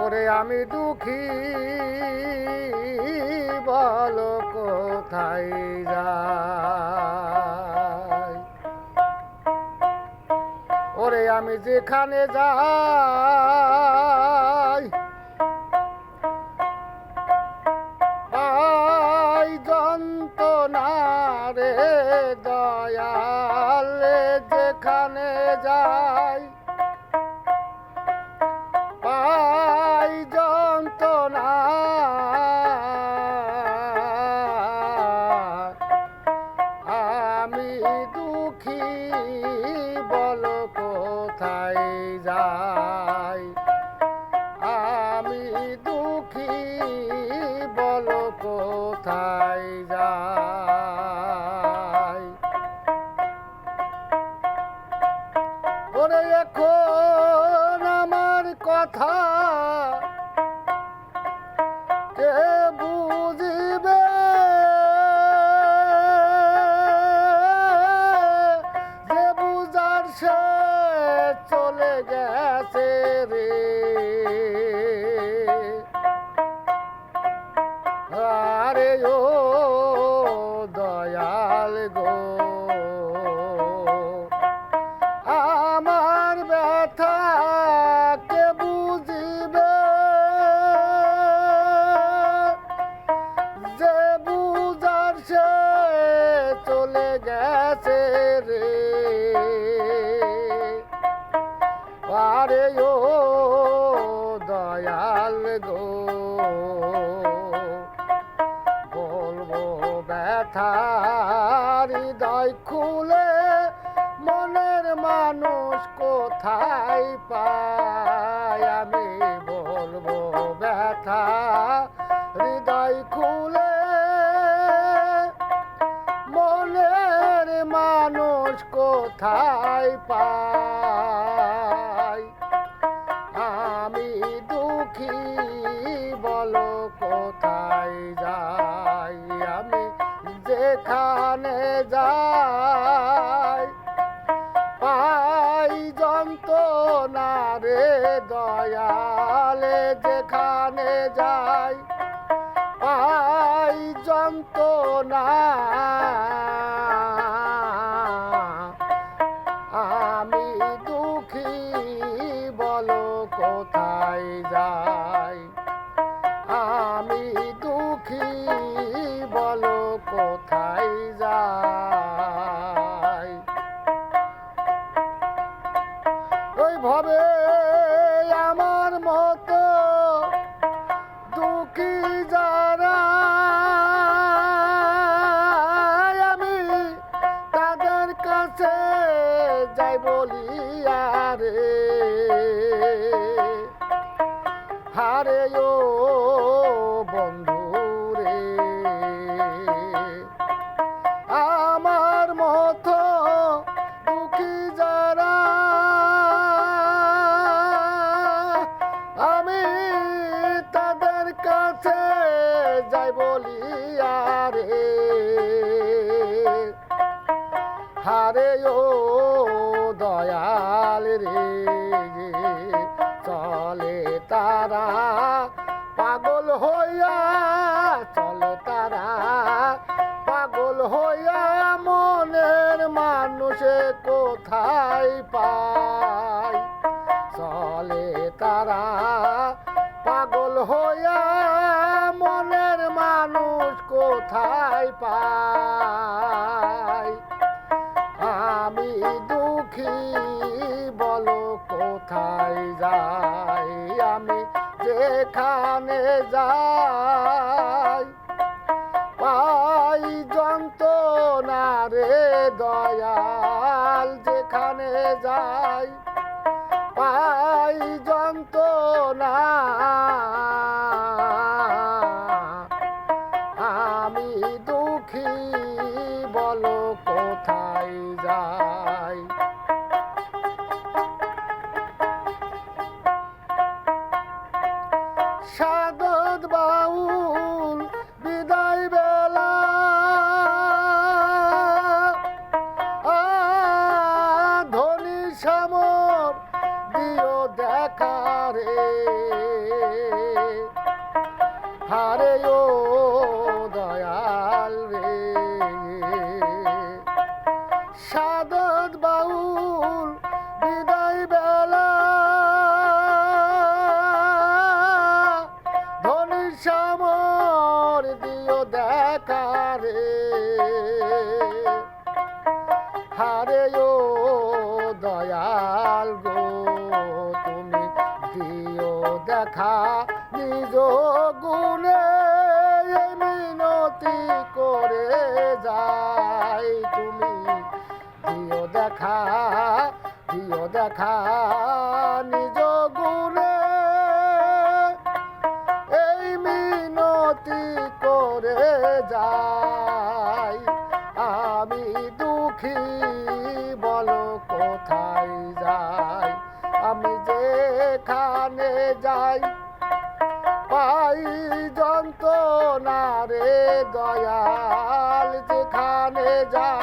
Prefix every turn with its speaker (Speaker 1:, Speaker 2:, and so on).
Speaker 1: ওরে আমি দুঃখী বলো কোথায় যাই, ওরে আমি যেখানে যাই পাই যন্ত্রণা রে দয়াল, যেখানে যাই পাই যন্ত্রণা, আমি দুঃখী বলো কোথায় যাই, আমি দুঃখী বলো কোথায় যাই। ওরে এখন আমার কথা কে বুঝিবে, যে বুঝার সে চলে গেছে রে, আরে ও দয়াল গো আমার ব্যথা কে বুঝিবে, যে বুঝার সে চলে গেছে রে, আরে ও দয়াল গো বলবো ব্যথা হৃদয় খুলে, মনের মানুষ কোথায় পায়, আমি বলবো ব্যথা হৃদয় খুলে, মনের মানুষ কোথায় পায়, আমি দুঃখী বলো কোথায় যাই, আমি যেখানে যাই পাই যন্ত্রণা রে দয়ালে, যেখানে যাই পাই যন্ত্রণা, আমি দুঃখী বলো কোথায় যাই, আমি দুঃখী বলো কোথায় যাই। ওইভাবে আমার মতো দুঃখী যারা, আমি তাদের কাছে যাই বলিয়া রে, হারে ও বন্ধু রে আমার মতো দুঃখী যারা, আমি তাদের কাছে যাই বলিয়া রে, হারে ও দয়াল রে চলে তারা পাগল হইয়া, চলে তারা পাগল হইয়া, মনের মানুষে কোথায় পায়, চলে তারা পাগল হইয়া, মনের মানুষ কোথায় পায়, আমি দুঃখী বলো কোথায় যাই, আমি যেখানে যাই পাই যন্ত্রণা রে দয়াল, যেখানে যাই পাই যন্ত্রণা, আমি দুঃখী বলো কোথায় যাই। সাদত বাউল বিদায় বেলা, ধনী সামর দিও দেখা রে, বাউল বিদায় বেলা ধনী সামর দিও দেখা রে হারে ও দয়াল গো তুমি দিও দেখা নিজ গুণে মিনতি করে যাই তুমি দিও দেখা নিজ গুণে এই মিনতি করে যাই আমি দুঃখী বলো কোথায় যাই আমি যেখানে যাই পাই যন্ত্রণা রে দয়াল যেখানে যাই